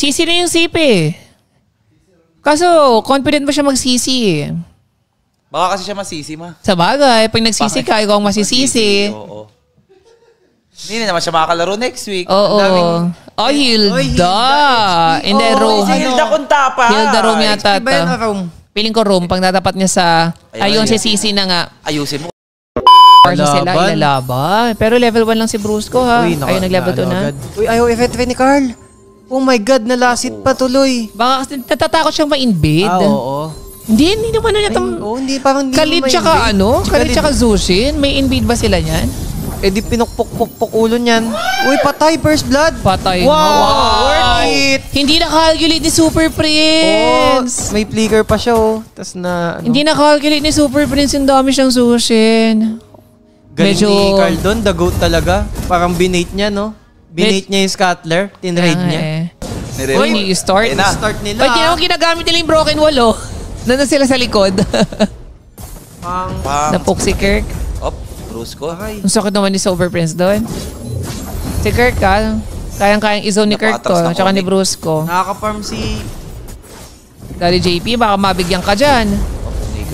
Sisi na yung CP. Kaso, confident ba siya magsisi? Baka kasi siya masisi, ma. Sa bagay, pag nagsisi ka, ikaw ang masisisi. Oo. Hindi na naman siya makakalaro next week. Oo. Oh, Hilda. In the room. Si Hilda Kuntapa. Hilda room yata. Ba yan, room? Piling ko room, pag natapat niya sa... Ayun, si Sisi na nga. Ayusin mo. Sila ilalaban. Pero level 1 lang si Brusco, ha? Ayun, nag-level 2 na. Uy, ayaw i-retry ni Carl. Oh my God, nalasit pa tuloy. Baka kasi natatakot siyang ma-invade. Oo. Hindi naman na niya hindi, parang hindi Khalid tsaka ano? Khalid tsaka Zushin? May invade ba sila niyan? Eh di pinukpok-pok ulo niyan. Uy, patay, first blood. Patay. Wow, worth it. Hindi na-calculate ni Super Prince. May flicker pa siya, oh. Tas na, ano. Hindi na-calculate ni Super Prince. Yung dami siyang Zushin. Galing ni Carl doon, the GOAT talaga. Parang binate niya, no? Binate niya yung Scuttler, tinraid niya. Uy, ni-start. Start nila. Pag tinawag ginagamit nila yung broken wall, oh. Nandun sila sa likod. Napok si Kirk. Op, Brusco. Ang sakit naman ni Super Prince doon. Si Kirk, ha? Kayang-kayang i-zone ni Kirk to. Tsaka ni Brusco. Nakaka-farm si... Daddy JP, baka mabigyan ka dyan.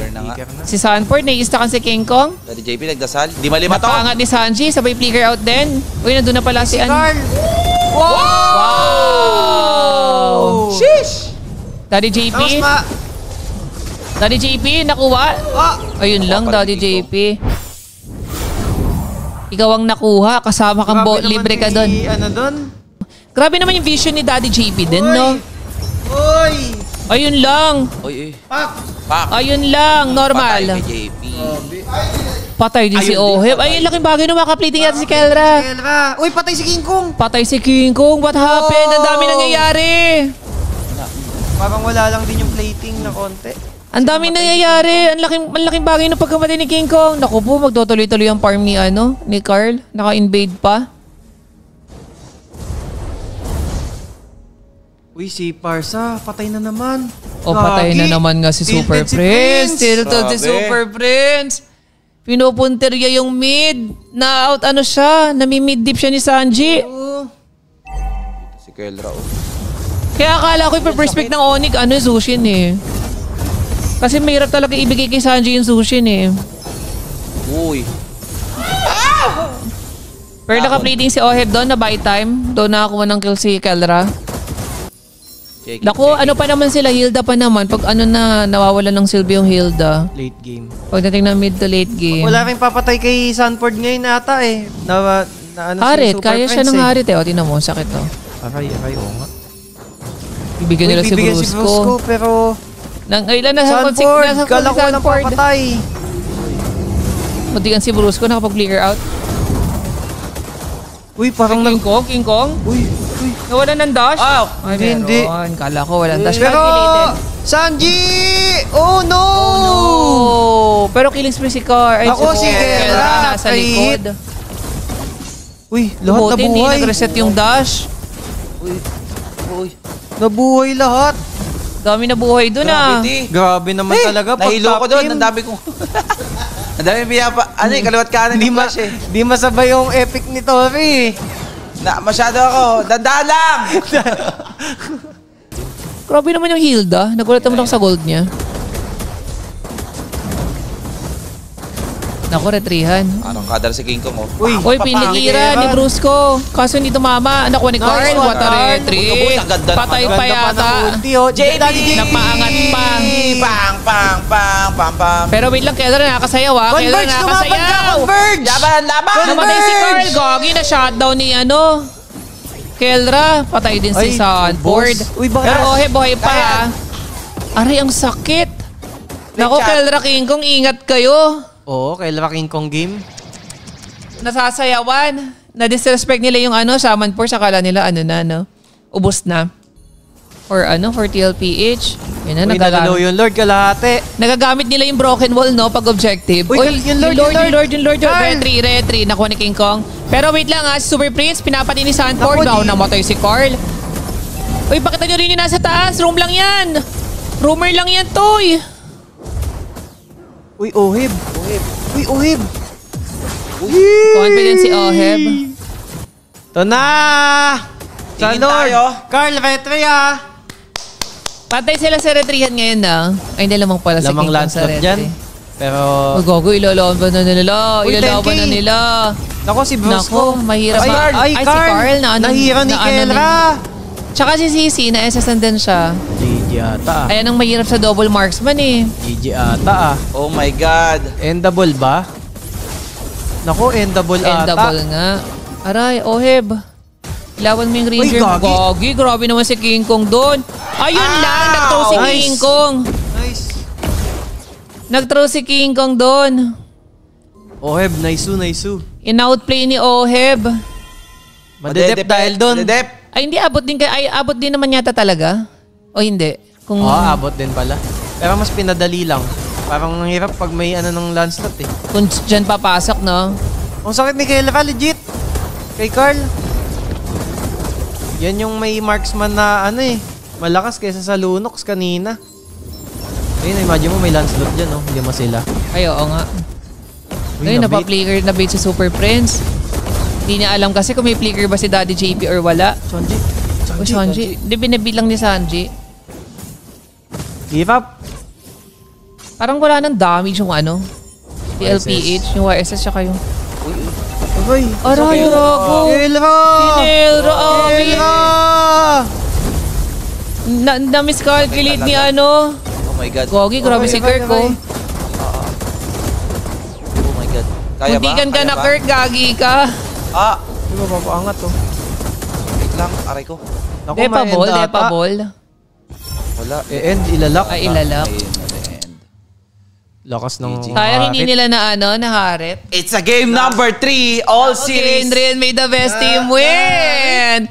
Na nga. Si Sanford, nai-stakan si King Kong. Daddy JP nagdasal. Di malima to. Napaangat ni Sanji, sabay flicker out din. Uy, nandun na pala si Carl. Wow! Sheesh! Daddy JP. Daddy JP, nakuha. Ayun lang, Daddy JP. Ikaw ang nakuha, kasama kang libre ka doon. Ano doon? Grabe naman yung vision ni Daddy JP din, no? Uy! Ayun lang. Uy. Pak! Ayun lang, normal. Patay kay JP. Patay din si Oheb. Ay, laking bagay na makaplating yata si Kelra. Uy, patay si King Kong. Patay si King Kong. What happened? Ang dami nangyayari. Parang wala lang din yung plating na konti. Ang daming nangyayari. Ang laking bagay na pagkamatay ni King Kong. Naku po, magtutuloy-tuloy ang farm ni Carl. Naka-invade pa. Uy, si Parsa, patay na naman. O, patay na naman nga si Super Prince. Tilted si Super Prince. Pinupunterya yung mid. Na-out ano siya. Nami-mid deep siya ni Sanji. Si Kelra, oh. Kaya akala ko yung perspect ng Onyx, Zushin eh. Kasi mahirap talaga ibigay kay Sanji yung Zushin eh. Uy. Pero naka-plating si Oheb doon na buy time. Doon nakakuha ng kill si Kelra. Naku, ano pa naman sila, Hilda pa naman. Pag ano na, nawawala ng silbi yung Hilda. Late game. Pagdating ng mid to late game. Wala rin papatay kay Sanford ngayon ata eh. Harit, kaya siya ng Harit eh. O, tinan mo, sakit to. Aray, oo nga. Ibigyan nila si Brusco. Pero... Ilan na Sanford, kala ko lang papatay. Matigan si Brusco, nakapag-flicker out. Uy, parang King Kong? Uy. Nawala ng dash? Ay, hindi. Kala ko walang dash. Pero, Sanji! Oh no! Pero killing spree si Car. Ako si Kelra. Nasa likod. Uy, lahat nabuhay. Hindi nag-reset yung dash. Uy. Nabuhay lahat. Dami na buhay dun Grabe naman talaga. Nahilo ko doon. Ang dami kong... Ang dami pinapa... kaliwat kanan yung flash eh. Di masabay yung epic ni Tori. Masyado ako. Dandaan lang! Grabe naman yung Hilda. Nagulat naman ako sa gold niya. Naku, retrihan. Anong kadar si King Kong, oh. Uy, pinigira ni Brusco. Kaso hindi tumama. Nakuha ni Carl. What a retry. Patay pa yata. JB! Napaangat pa. Pang. Pero wait lang, Kelra nakakasayaw ha. Kelra nakakasayaw. Converge! Laban! Namatay si Carl. Gogi na shutdown ni Kelra. Patay din si Sanford. Pero buhay pa ha. Aray, ang sakit. Naku, Kelra King Kong, ingat kayo. Oo, kay King Kong game. Nasasayawan. Na-disrespect nila yung Shaman Force. Akala nila ubos na. For for TLPH. Yun na, nagagano yung Lord kalahati. Nagagamit nila yung broken wall, pag objective. Yung Lord. Retry. Nakuha ni King Kong. Pero wait lang si Super Prince, pinapatay ni Sanford. Namatay si Carl. Uy, pakita nyo rin yung nasa taas. Room lang yan. Rumor lang yan, Toy. Uy, Oheb. Confident si Oheb. Ito na! Tingin Lord. tayo. Carl, retry ah. Patay sila sa retrihan ngayon na. Ay, hindi lamang pala si Lamang King Kong sa Lancelot dyan. retri. Pero... Gago, ilalaban na nila. Uy, Ilalaban 10K. na nila. Nako, si Bros Nako, mahirap. Ay, Ay, ay, si Carl. Carl na ano. Nahira ni na ano Kelra. Tsaka si Sisi, na-SSN din siya. GG ata ah. Ayan ang mahirap sa double marksman eh. GG ata ah. Oh my God. Endable ba? Nako, endable ata. Endable nga. Aray, Oheb. Ilawan mo yung Ranger. Uy, gagi. Grabe naman si King Kong doon. Ayun lang, nag-throw si Nice. King Kong. Nice. Nag-throw si King Kong doon. Oheb, nice-u. In-outplay ni Oheb. Madedep dahil doon. Madedep. Ay, hindi abot din. Ay, abot din naman yata talaga. O hindi? Kung... Oo, abot din pala. Pero mas pinadali lang. Parang ang hirap pag may ano ng Lancelot eh. Kung dyan papasok, no? Ang sakit ni Kelra, legit. Kay Carl. Yan yung may marksman na ano eh. Malakas kaysa sa Lunox kanina. Ayun, imagine mo may Lancelot dyan, oh. Lima sila. Ay, oo nga. Uy, Ay, nabait. napa-flicker na bait si Super Prince. Hindi niya alam kasi kung may flicker ba si Daddy JP or wala. Sanji. O, Sanji. Hindi binabilang ni Sanji. Give up. Parang wala nang damage yung ano. TLPH, yung YSS siya kayo. Uy. Aray, Rago. Kelra! Kinelra, Ami. Kelra! Na-miscalculate ni ano. Oh my God. Gogi, grabe si Kirk, oh. Oh my God. Kaya ba? Muntikan ka Kaya na, ba? Kirk. Gagi ka. Ah! Di ba papaangat, oh? Wait lang. Aray ko. Naku, Depa may ball, end ata. depa ball. Wala. E-end, ilalak. Ay, ilalak. Ayun, end. Lakas ng... GG. Sayang hindi nila na ano, naharit. It's a game number 3. All Okay, series. Indrian made the best team win!